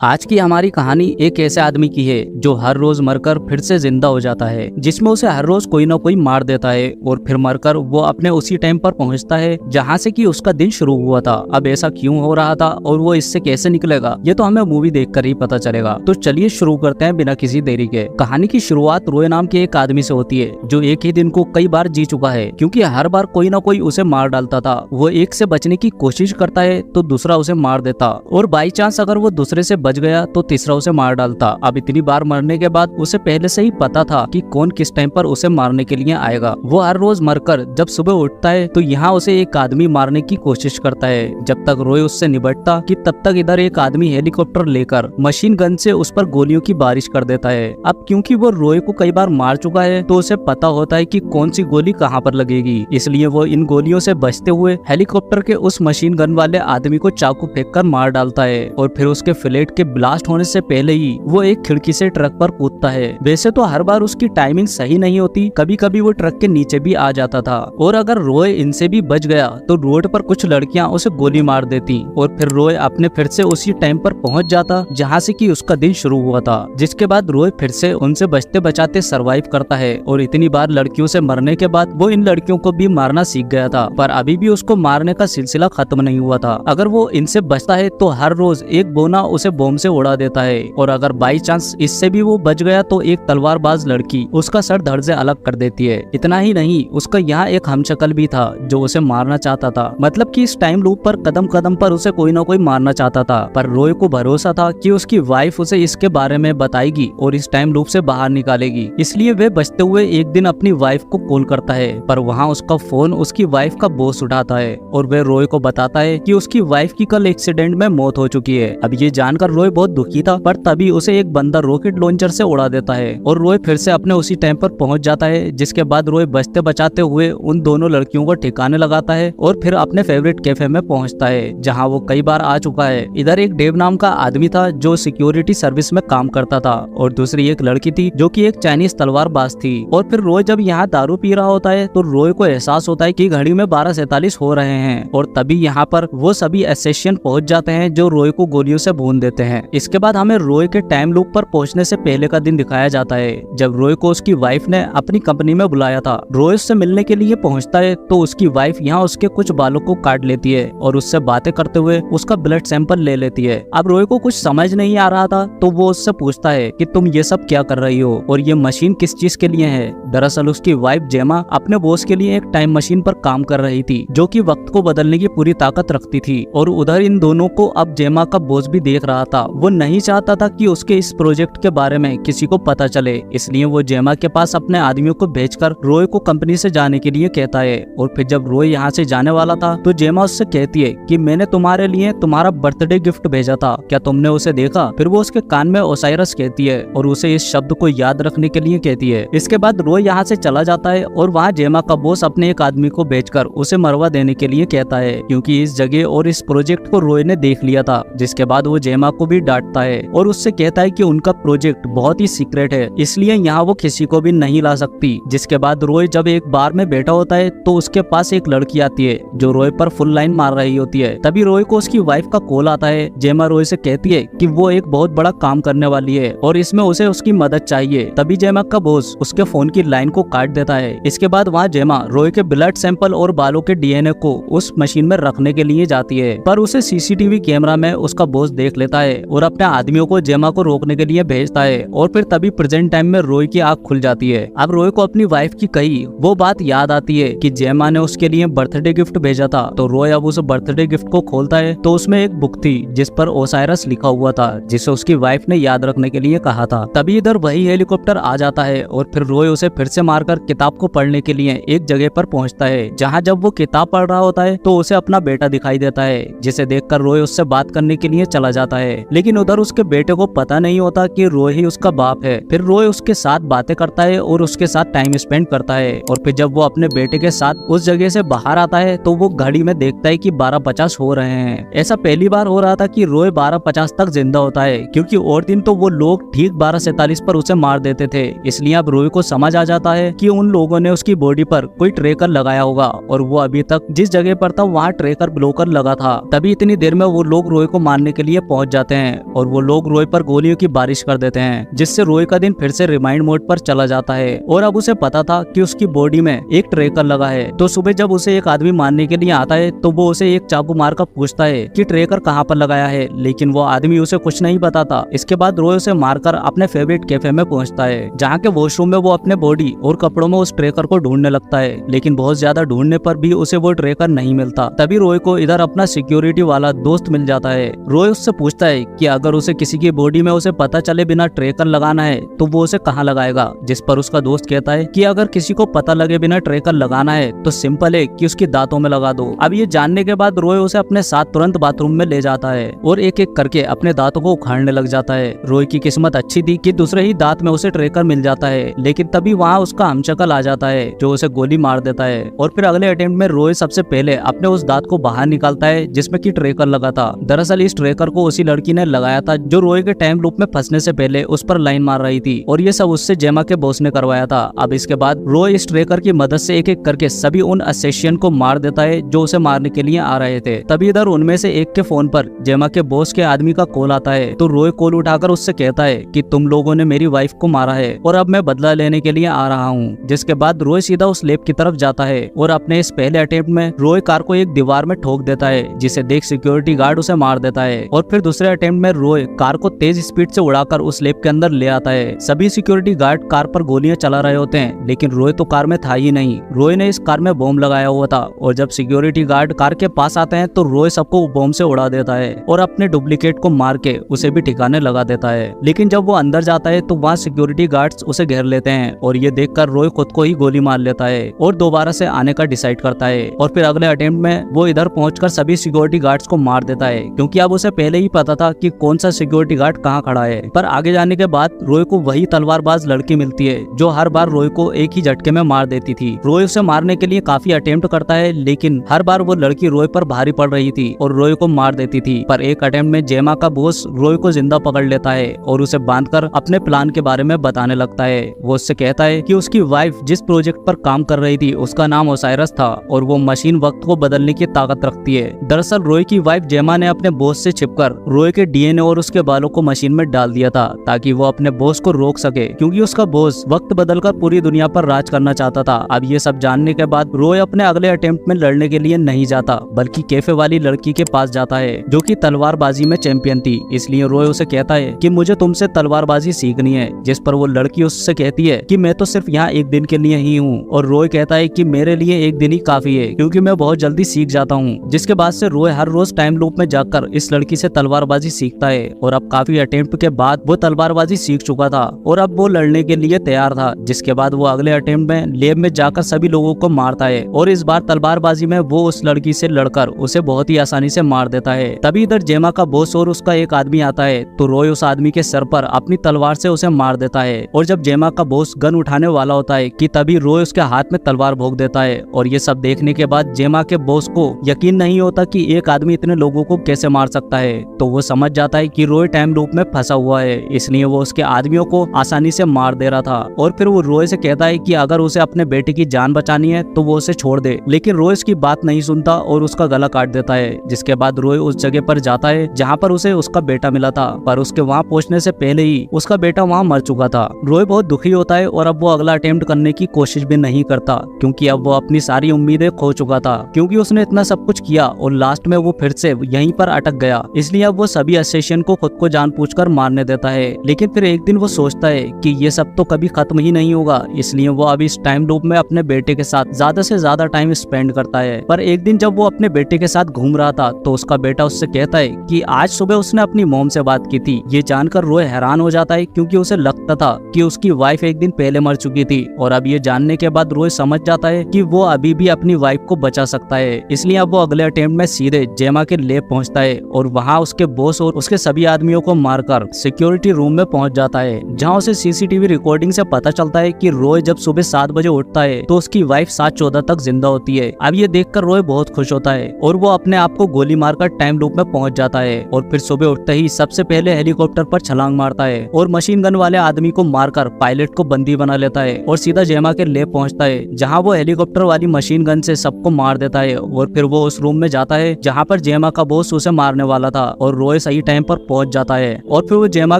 आज की हमारी कहानी एक ऐसे आदमी की है जो हर रोज मरकर फिर से जिंदा हो जाता है, जिसमें उसे हर रोज कोई ना कोई मार देता है और फिर मरकर वो अपने उसी टाइम पर पहुंचता है जहां से कि उसका दिन शुरू हुआ था। अब ऐसा क्यों हो रहा था और वो इससे कैसे निकलेगा, ये तो हमें मूवी देखकर ही पता चलेगा। तो चलिए शुरू करते हैं बिना किसी देरी के। कहानी की शुरुआत रोय नाम के एक आदमी से होती है जो एक ही दिन को कई बार जी चुका है, क्योंकि हर बार कोई ना कोई उसे मार डालता था। वो एक से बचने की कोशिश करता है तो दूसरा उसे मार देता, और बाई चांस अगर वो दूसरे से बच गया तो तीसरा उसे मार डालता। अब इतनी बार मरने के बाद उसे पहले से ही पता था कि कौन किस टाइम पर उसे मारने के लिए आएगा। वो हर रोज मरकर जब सुबह उठता है तो यहाँ उसे एक आदमी मारने की कोशिश करता है। जब तक रोय उससे निपटता कि तब तक इधर एक आदमी हेलीकॉप्टर लेकर मशीन गन से उस पर गोलियों की बारिश कर देता है। अब क्योंकि वो रोय को कई बार मार चुका है तो उसे पता होता है कि कौन सी गोली कहाँ पर लगेगी, इसलिए वो इन गोलियों से बचते हुए हेलीकॉप्टर के उस मशीन गन वाले आदमी को चाकू फेंक कर मार डालता है। और फिर उसके फ्लैट के ब्लास्ट होने से पहले ही वो एक खिड़की से ट्रक पर कूदता है। वैसे तो हर बार उसकी टाइमिंग सही नहीं होती, कभी कभी वो ट्रक के नीचे भी आ जाता था। और अगर रोय इनसे भी बच गया तो रोड पर कुछ लड़कियां उसे गोली मार देती और फिर रोय अपने फिर से उसी टाइम पर पहुंच जाता जहां से कि उसका दिन शुरू हुआ था। जिसके बाद रोय फिर से उनसे बचते बचाते सरवाइव करता है। और इतनी बार लड़कियों से मरने के बाद वो इन लड़कियों को भी मारना सीख गया था, पर अभी भी उसको मारने का सिलसिला खत्म नहीं हुआ था। अगर वो इनसे बचता है तो हर रोज एक बोना उसे बम से उड़ा देता है, और अगर बाई चांस इससे भी वो बच गया तो एक तलवारबाज लड़की उसका सर धड़ से अलग कर देती है। इतना ही नहीं, उसका यहाँ एक हमशक्ल भी था जो उसे मारना चाहता था। मतलब कि इस टाइम लूप पर कदम कदम पर उसे कोई ना कोई मारना चाहता था, पर रोय को भरोसा था कि उसकी वाइफ उसे इसके बारे में बताएगी और इस टाइम लूप से बाहर निकालेगी। इसलिए वे बचते हुए एक दिन अपनी वाइफ को कॉल करता है, पर वहाँ उसका फोन उसकी वाइफ का बॉस उठाता है और वे रोय को बताता है कि उसकी वाइफ की कल एक्सीडेंट में मौत हो चुकी है। अब ये जानकर रोय बहुत दुखी था, पर तभी उसे एक बंदा रॉकेट लॉन्चर से उड़ा देता है और रोय फिर से अपने उसी टाइम पर पहुंच जाता है। जिसके बाद रोय बचते बचाते हुए उन दोनों लड़कियों को ठिकाने लगाता है और फिर अपने फेवरेट कैफे में पहुंचता है जहां वो कई बार आ चुका है। इधर एक डेव नाम का आदमी था जो सिक्योरिटी सर्विस में काम करता था, और दूसरी एक लड़की थी जो कि एक चाइनीज तलवारबाज थी। और फिर रोय जब यहाँ दारू पी रहा होता है तो रोय को एहसास होता है कि घड़ी में 12:47 हो रहे हैं, और तभी यहाँ पर वो सभी एसेसियन पहुंच जाते हैं जो रोय को गोलियों से भून देते हैं। इसके बाद हमें रोय के टाइम लूप पर पहुंचने से पहले का दिन दिखाया जाता है जब रोय को उसकी वाइफ ने अपनी कंपनी में बुलाया था। रोय उससे मिलने के लिए पहुंचता है तो उसकी वाइफ यहाँ उसके कुछ बालों को काट लेती है और उससे बातें करते हुए उसका ब्लड सैंपल ले लेती है। अब रोय को कुछ समझ नहीं आ रहा था तो वो उससे पूछता है कि तुम ये सब क्या कर रही हो और ये मशीन किस चीज के लिए है। दरअसल उसकी वाइफ जेमा अपने बॉस के लिए एक टाइम मशीन पर काम कर रही थी जो कि वक्त को बदलने की पूरी ताकत रखती थी, और उधर इन दोनों को अब जेमा का बॉस भी देख रहा था। वो नहीं चाहता था कि उसके इस प्रोजेक्ट के बारे में किसी को पता चले, इसलिए वो जेमा के पास अपने आदमियों को भेजकर रोय को कंपनी से जाने के लिए कहता है। और फिर जब रोय यहाँ से जाने वाला था तो जेमा उससे कहती है कि मैंने तुम्हारे लिए तुम्हारा बर्थडे गिफ्ट भेजा था, क्या तुमने उसे देखा। फिर वो उसके कान में ओसाइरस कहती है और उसे इस शब्द को याद रखने के लिए कहती है। इसके बाद रोय यहाँ से चला जाता है और वहाँ जेमा का बॉस अपने एक आदमी को भेजकर उसे मरवा देने के लिए कहता है, क्योंकि इस जगह और इस प्रोजेक्ट को रोय ने देख लिया था। जिसके बाद वो जेमा को भी डांटता है और उससे कहता है कि उनका प्रोजेक्ट बहुत ही सीक्रेट है, इसलिए यहाँ वो किसी को भी नहीं ला सकती। जिसके बाद रोय जब एक बार में बैठा होता है तो उसके पास एक लड़की आती है जो रोय पर फुल लाइन मार रही होती है। तभी रोय को उसकी वाइफ का कॉल आता है। जेमा रोय से कहती है कि वो एक बहुत बड़ा काम करने वाली है और इसमें उसे उसकी मदद चाहिए। तभी जेमा का बॉस उसके फोन की लाइन को काट देता है। इसके बाद वहाँ जेमा रोय के ब्लड सैंपल और बालों के डीएनए को उस मशीन में रखने के लिए जाती है, पर उसे सीसीटीवी कैमरा में उसका बॉस देख लेता है और अपने आदमियों को जेमा को रोकने के लिए भेजता है। और फिर तभी प्रेजेंट टाइम में रोय की आंख खुल जाती है। अब रोय को अपनी वाइफ की कही वो बात याद आती है कि जेमा ने उसके लिए बर्थडे गिफ्ट भेजा था। तो रोय अब उस बर्थडे गिफ्ट को खोलता है तो उसमें एक बुक थी जिस पर ओसाइरस लिखा हुआ था, जिसे उसकी वाइफ ने याद रखने के लिए कहा था। तभी इधर वही हेलीकॉप्टर आ जाता है और फिर रोय उसे फिर से मारकर किताब को पढ़ने के लिए एक जगह पर पहुंचता है, जहां जब वो किताब पढ़ रहा होता है तो उसे अपना बेटा दिखाई देता है, जिसे देखकर रोय उससे बात करने के लिए चला जाता है। लेकिन उधर उसके बेटे को पता नहीं होता कि रोय ही उसका बाप है। फिर रोय उसके साथ बातें करता है और उसके साथ टाइम स्पेंड करता है। और फिर जब वो अपने बेटे के साथ उस जगह से बाहर आता है तो वो घड़ी में देखता है कि 12:50 हो रहे हैं। ऐसा पहली बार हो रहा था कि रोय 12:50 तक जिंदा होता है, क्योंकि और दिन तो वो लोग ठीक 12:47 पर उसे मार देते थे। इसलिए अब रोय को समझ आ जाता है कि उन लोगों ने उसकी बॉडी पर कोई ट्रेकर लगाया होगा और वो अभी तक जिस जगह पर था वहाँ ट्रेकर ब्लोकर लगा था। तभी इतनी देर में वो लोग रोय को मारने के लिए पहुंच जाते होते हैं और वो लोग रोय पर गोलियों की बारिश कर देते हैं, जिससे रोय का दिन फिर से रिमाइंड मोड पर चला जाता है। और अब उसे पता था कि उसकी बॉडी में एक ट्रेकर लगा है। तो सुबह जब उसे एक आदमी मारने के लिए आता है तो वो उसे एक चाकू मारकर पूछता है कि ट्रेकर कहाँ पर लगाया है, लेकिन वो आदमी उसे कुछ नहीं बताता। इसके बाद रोय उसे मारकर अपने फेवरेट कैफे में पहुंचता है, जहाँ के वॉशरूम में वो अपने बॉडी और कपड़ों में उस ट्रेकर को ढूंढने लगता है, लेकिन बहुत ज्यादा ढूंढने पर भी उसे वो ट्रेकर नहीं मिलता। तभी रोय को इधर अपना सिक्योरिटी वाला दोस्त मिल जाता है। रोय उससे पूछता है कि अगर उसे किसी की बॉडी में उसे पता चले बिना ट्रेकर लगाना है तो वो उसे कहाँ लगाएगा, जिस पर उसका दोस्त कहता है कि अगर किसी को पता लगे बिना ट्रेकर लगाना है तो सिंपल है कि उसकी दांतों में लगा दो। अब ये जानने के बाद रोय उसे अपने साथ तुरंत बाथरूम में ले जाता है और एक एक करके अपने दांतों को उखाड़ने लग जाता है। रोय की किस्मत अच्छी थी कि दूसरे ही दांत में उसे ट्रेकर मिल जाता है, लेकिन तभी वहाँ उसका हमशक्ल आ जाता है जो उसे गोली मार देता है। और फिर अगले अटेम्प्ट में रोय सबसे पहले अपने उस दांत को बाहर निकालता है जिसमें कि ट्रेकर लगा था। दरअसल इस ट्रेकर को उसी लड़की ने लगाया था जो रोय के टाइम लूप में फंसने से पहले उस पर लाइन मार रही थी, और ये सब उससे जेमा के बॉस ने करवाया था। अब इसके बाद रोय इस ट्रेकर की मदद से एक एक करके सभी उन असेसियन को मार देता है जो उसे मारने के लिए आ रहे थे। तभी इधर उनमें से एक के फोन पर जेमा के बॉस के आदमी का कॉल आता है, तो रोय कॉल उठाकर उससे कहता है कि तुम लोगों ने मेरी वाइफ को मारा है और अब मैं बदला लेने के लिए आ रहा हूँ। जिसके बाद रोय सीधा उस लैब की तरफ जाता है और अपने इस पहले अटेम्प्ट में रोय कार को एक दीवार में ठोक देता है, जिसे देख सिक्योरिटी गार्ड उसे मार देता है। और फिर दूसरे अटेम्प्ट में रोय कार को तेज स्पीड से उड़ाकर उस लैब के अंदर ले आता है। सभी सिक्योरिटी गार्ड कार पर गोलियां चला रहे होते हैं, लेकिन रोय तो कार में था ही नहीं। रोय ने इस कार में बॉम्ब लगाया हुआ था, और जब सिक्योरिटी गार्ड कार के पास आते हैं तो रोय सबको बॉम्ब से उड़ा देता है और अपने डुप्लीकेट को मार के उसे भी ठिकाने लगा देता है। लेकिन जब वो अंदर जाता है तो वहाँ सिक्योरिटी गार्ड्स उसे घेर लेते हैं, और ये देखकर रोय खुद को ही गोली मार लेता है और दोबारा से आने का डिसाइड करता है। और फिर अगले अटेम्प्ट में वो इधर पहुंचकर सभी सिक्योरिटी गार्ड्स को मार देता है, क्योंकि अब उसे पहले ही पता था कि कौन सा सिक्योरिटी गार्ड कहाँ खड़ा है। पर आगे जाने के बाद रोय को वही तलवारबाज लड़की मिलती है जो हर बार रोय को एक ही झटके में मार देती थी। रोय उसे मारने के लिए काफी अटेम्प्ट करता है, लेकिन हर बार वो लड़की रोय पर भारी पड़ रही थी और रोय को मार देती थी। पर एक अटेम्प्ट में जेमा का बॉस रोय को जिंदा पकड़ लेता है और उसे बांधकर अपने प्लान के बारे में बताने लगता है। वो उससे कहता है कि उसकी वाइफ जिस प्रोजेक्ट पर काम कर रही थी उसका नाम ओसाइरस था और वो मशीन वक्त को बदलने की ताकत रखती है। दरअसल रोय की वाइफ जेमा ने अपने बॉस से छिपकर रोय के डीएनए और उसके बालों को मशीन में डाल दिया था ताकि वो अपने बॉस को रोक सके, क्योंकि उसका बॉस वक्त बदलकर पूरी दुनिया पर राज करना चाहता था। अब ये सब जानने के बाद रोय अपने अगले अटेम्प्ट में लड़ने के लिए नहीं जाता, बल्कि कैफे वाली लड़की के पास जाता है जो कि तलवारबाजी में चैंपियन थी। इसलिए रोय उसे कहता है कि मुझे तुमसे तलवारबाजी सीखनी है, जिस पर वो लड़की उससे कहती है कि मैं तो सिर्फ यहाँ एक दिन के लिए ही हूँ। और रोय कहता है कि मेरे लिए एक दिन ही काफी है, क्योंकि मैं बहुत जल्दी सीख जाता हूँ। जिसके बाद से रोय हर रोज टाइम लूप में जाकर इस लड़की से तलवारबाजी सीखता है, और अब काफी अटेम्प्ट के बाद वो तलवारबाजी सीख चुका था और अब वो लड़ने के लिए तैयार था। जिसके बाद वो अगले अटेम्प्ट में लैब में जाकर सभी लोगों को मारता है, और इस बार तलवारबाजी में वो उस लड़की से लड़कर उसे बहुत ही आसानी से मार देता है। तभी इधर जेमा का बॉस और उसका एक आदमी आता है, तो रोय उस आदमी के सर पर अपनी तलवार से उसे मार देता है। और जब जेमा का बॉस गन उठाने वाला होता है कि तभी रोय उसके हाथ में तलवार भोंक देता है। और ये सब देखने के बाद जेमा के बॉस को यकीन नहीं होता कि एक आदमी इतने लोगों को कैसे मार सकता है, तो वो समझ जाता है कि रोय टाइम लूप में फंसा हुआ है, इसलिए वो उसके आदमियों को आसानी से मार दे रहा था। और फिर वो रोय से कहता है कि अगर उसे अपने बेटे की जान बचानी है तो वो उसे छोड़ दे, लेकिन रोय उसकी बात नहीं सुनता और उसका गला काट देता है। जिसके बाद रोय उस जगह पर जाता है जहाँ पर उसे उसका बेटा मिला था, पर उसके वहाँ पहुँचने से पहले ही उसका बेटा वहाँ मर चुका था। रोय बहुत दुखी होता है और अब वो अगला अटेम्प्ट करने की कोशिश भी नहीं करता, क्योंकि अब वो अपनी सारी उम्मीदें खो चुका था, क्योंकि उसने इतना सब कुछ किया और लास्ट में वो फिर से यहीं पर अटक गया। इसलिए अब वो सभी असेसियन को खुद को जानबूझकर मारने देता है। लेकिन फिर एक दिन वो सोचता है कि ये सब तो कभी खत्म ही नहीं होगा, इसलिए वो अब इस टाइम लूप में अपने बेटे के साथ ज्यादा से ज्यादा टाइम स्पेंड करता है। पर एक दिन जब वो अपने बेटे के साथ घूम रहा था तो उसका बेटा उससे कहता है कि आज सुबह उसने अपनी मॉम से बात की थी। ये जानकर रोय हैरान हो जाता है, क्योंकि उसे लगता था कि उसकी वाइफ एक दिन पहले मर चुकी थी, और अब ये जानने के बाद रोय समझ जाता है कि वो अभी भी अपनी वाइफ को बचा सकता है। इसलिए अब वो अगले अटेम्प्ट में सीधे जेमा के लैब पहुंचता है और वहाँ उसके बॉस और उसके सभी आदमियों को मारकर सिक्योरिटी रूम में पहुंच जाता है, जहाँ उसे सीसीटीवी रिकॉर्डिंग से पता चलता है कि रोय जब सुबह 7 बजे उठता है तो उसकी वाइफ 7:14 तक जिंदा होती है। अब ये देखकर रोय बहुत खुश होता है और वो अपने आप को गोली मारकर टाइम लूप में पहुंच जाता है। और फिर सुबह उठते ही सबसे पहले हेलीकॉप्टर पर छलांग मारता है और मशीन गन वाले आदमी को मारकर पायलट को बंदी बना लेता है और सीधा जेमा के लैब पहुंचता है, जहां वो हेलीकॉप्टर वाली मशीन गन से सबको मार देता है। और फिर वो उस रूम में जाता है जहां पर जेमा का बॉस उसे मारने वाला था, और रोय रॉय सही टाइम पर पहुंच जाता है और फिर वो जेमा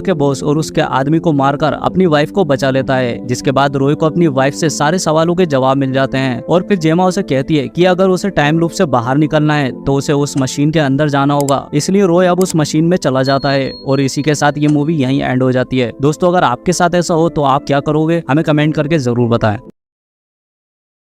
के बॉस और उसके आदमी को मारकर अपनी वाइफ को बचा लेता है, जिसके बाद रॉय को अपनी वाइफ से सारे सवालों के जवाब मिल जाते हैं। और फिर जेमा उसे कहती है कि अगर उसे टाइम लूप से बाहर निकलना है तो उसे उस मशीन के अंदर जाना होगा। इसलिए रॉय अब उस मशीन में चला जाता है और इसी के साथ ये मूवी यहीं एंड हो जाती है। दोस्तों, अगर आपके साथ ऐसा हो तो आप क्या करोगे, हमें कमेंट करके जरूर बताएं।